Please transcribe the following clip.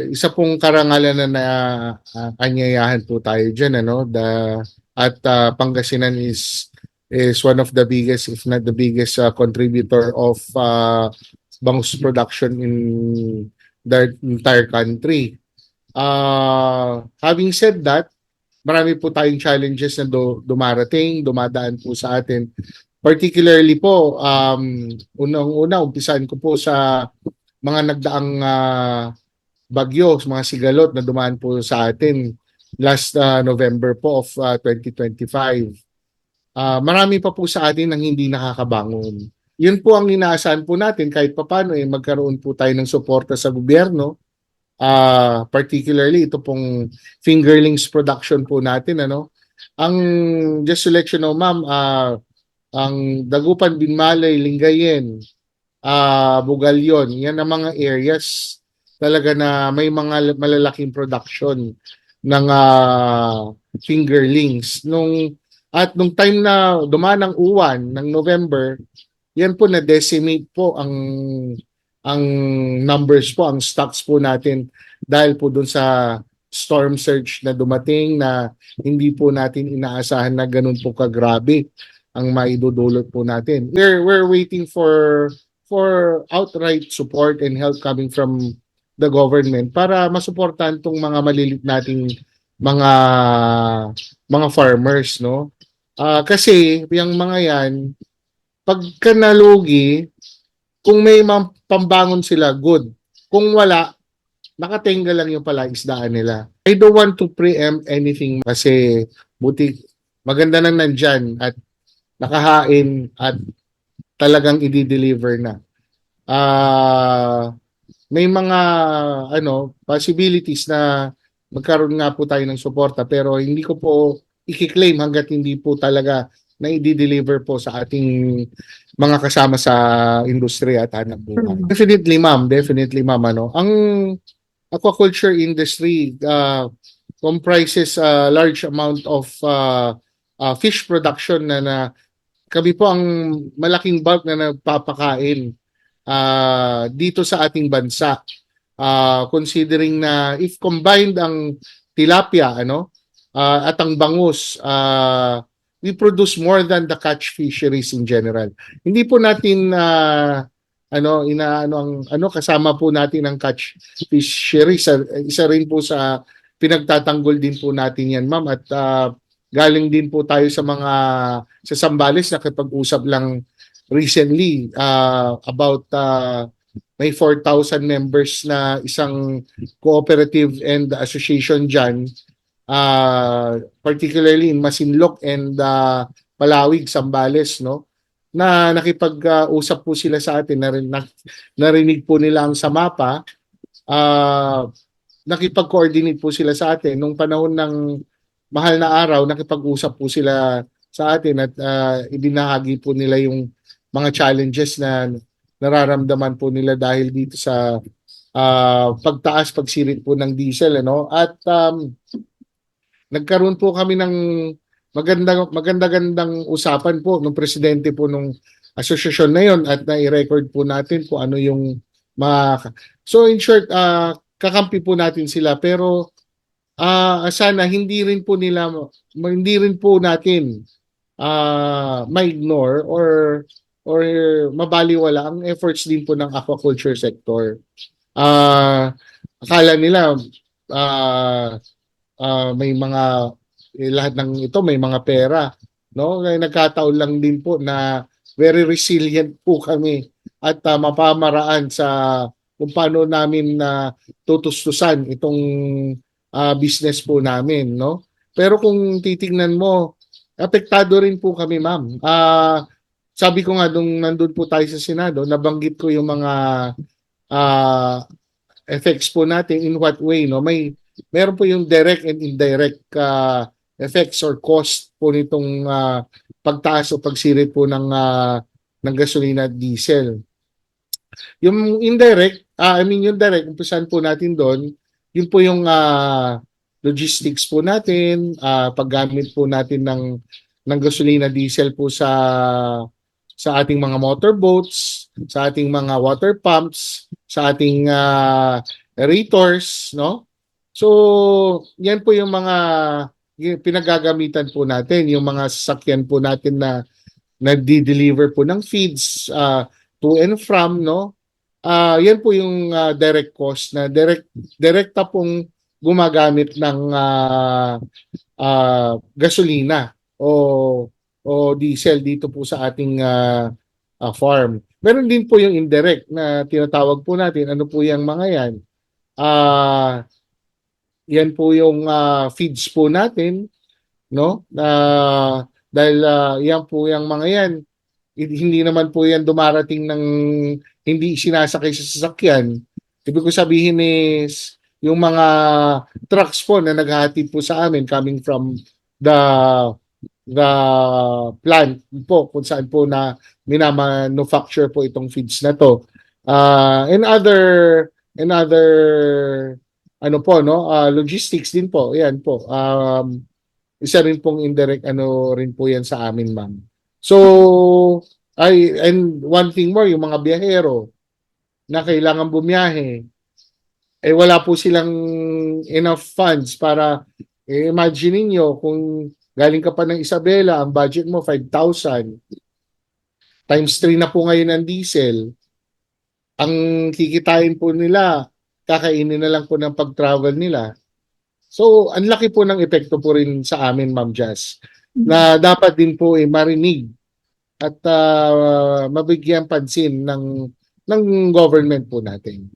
Isa pong karangalan na anyayahan po tayo diyan, ano, Pangasinan is one of the biggest, if not the biggest, contributor of bangus production in the entire country. Having said that, marami po tayong challenges na dumadaan po sa atin. Particularly po, unang-una, umpisahan ko po sa mga nagdaang bagyo, mga sigalot na dumaan po sa atin last November po of 2025. Marami pa po sa atin ang hindi nakakabangon. Yun po ang inaasahan po natin kahit papano magkaroon po tayo ng suporta sa gobyerno. Particularly ito pong fingerlings production po natin, ano. Ang just to let you know, ma'am, ang Dagupan, Binmalay, Lingayen, Bugalyon, yan ang mga areas talaga na may mga malalaking production ng fingerlings. Nung time na dumaan ang uwan ng November, yan po na-decimate po ang numbers po, ang stocks po natin dahil po dun sa storm surge na dumating na hindi po natin inaasahan na ganun po kagrabe ang maidudulot po natin. We're waiting for outright support and help coming from the government para masuportahan tong mga malilit nating mga mga farmers, no? Kasi yung mga yan, pagka nalugi, kung may pambangon sila, good. Kung wala, nakatenga lang yung palaisdaan nila. I don't want to preempt anything kasi buti maganda nang nandyan at nakahain at talagang i-deliver na. May mga possibilities na magkaroon nga po tayo ng suporta pero hindi ko po i-claim hanggat hindi po talaga na i-deliver po sa ating mga kasama sa industriya at hanap buhay. Definitely ma'am, ano. Ang aquaculture industry comprises a large amount of fish production na kami po ang malaking bulk na nagpapakain dito sa ating bansa. Considering na if combined ang tilapia, at ang bangus, we produce more than the catch fisheries in general. Hindi po natin kasama po natin ang catch fisheries. Isa rin po sa pinagtatanggol din po natin yan, ma'am, at galing din po tayo sa mga sa Zambales na nakipag-usap lang recently about may 4,000 members na isang cooperative and association dyan, particularly in Masinloc and Palawig, Zambales, no, na nakipag-usap po sila sa atin, narinig po nila ang SAMAPA, nakipag-coordinate po sila sa atin nung panahon ng mahal na araw, nakipag-usap po sila sa atin at ibinahagi po nila yung mga challenges na nararamdaman po nila dahil dito sa pagtaas, pagsirit po ng diesel, at nagkaroon po kami ng magandang usapan po ng presidente po nung asosasyon na yon at nai-record po natin po ano yung so in short, kakampi po natin sila pero sana hindi rin po natin ma-ignore or mabaliwala ang efforts din po ng aquaculture sector. Akala nila may mga lahat ng ito may mga pera, no? Kaya nagkataon lang din po na very resilient po kami at mapamaraan sa kung paano namin na tutustusan itong business po namin, no? Pero kung titingnan mo, apektado rin po kami, ma'am. Sabi ko nga nandun po tayo sa Senado, nabanggit ko yung mga effects po natin in what way, no? Meron po yung direct and indirect effects or cost po nitong pagtaas o pagsirit po ng gasolina at diesel. Yung indirect, yung direct, umpisan po natin doon, yun po yung logistics po natin, paggamit po natin ng gasolina diesel po sa ating mga motorboats, sa ating mga water pumps, sa ating aerators, no? So, yan po yung mga pinagagamitan po natin, yung mga sasakyan po natin na nagdi-deliver po ng feeds to and from, no? Yan po yung direct cost na direkta pong gumagamit ng gasolina o diesel dito po sa ating farm. Meron din po yung indirect na tinatawag po natin. Ano po yung mga yan? Ah, Yan po yung feeds po natin, no? Dahil yan po yung mga yan, hindi naman po yan dumarating ng hindi sinasakay sa sasakyan. Ibig ko sabihin is yung mga trucks po na naghahatid po sa amin coming from the the plant po kung saan po na minamanufacture po itong feeds na to. And other ano po no, logistics din po. Yan po. Isa rin pong indirect ano rin po yan sa amin, ma'am. So, and one thing more, yung mga biyahero na kailangan bumiyahe, wala po silang enough funds para, imagine niyo kung galing ka pa ng Isabela, ang budget mo 5,000, times 3 na po ngayon ang diesel, ang kikitain po nila, kakainin na lang po ng pag-travel nila. So, ang laki po ng epekto po rin sa amin, Ma'am Jazz, na dapat din po marinig at mabigyan pansin ng government po natin.